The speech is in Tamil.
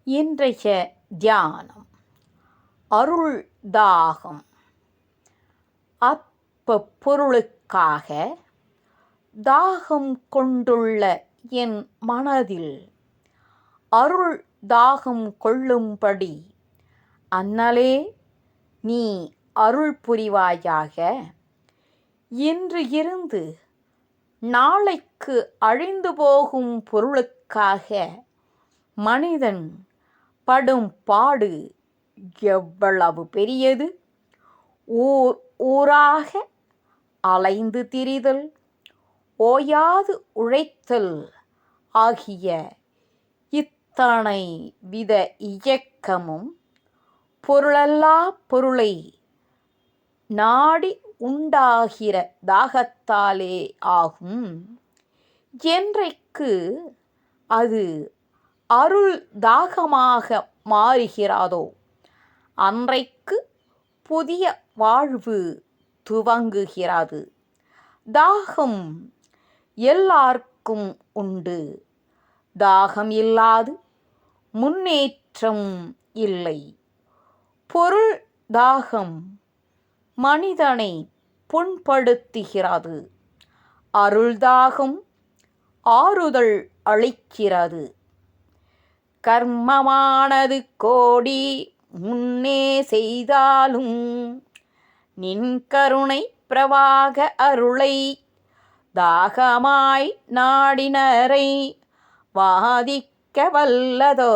இன்றைய தியானம் அருள் தாகம். அற்ப பொருளுக்காக தாகம் கொண்டுள்ள என் மனதில் அருள் தாகம் கொள்ளும்படி அண்ணலே நீ அருள் புரிவாயாக. இன்று இருந்து நாளைக்கு அழிந்து போகும் பொருளுக்காக மனிதன் படும் பாடு எவ்வளவு பெரியது! ஊர் ஊராக அலைந்து திரிதல், ஓயாது உழைத்தல் ஆகிய இத்தனை வித இயக்கமும் பொருளல்லா பொருளை நாடி உண்டாகிற தாகத்தாலே ஆகும். என்றைக்கு அது அருள் தாகமாக மாறுகிறதோ அன்றைக்கு புதிய வாழ்வு துவங்குகிறது. தாகம் எல்லாருக்கும் உண்டு. தாகம் இல்லாது முன்னேற்றம் இல்லை. பொருள் தாகம் மனிதனை புண்படுத்துகிறது. அருள் தாகம் ஆறுதல் அளிக்கிறது. கர்மமானது கோடி முன்னே செய்தாலும் நின் கருணை பிரவாக அருளை தாகமாய் நாடினரை வாதிக்க வல்லதோ.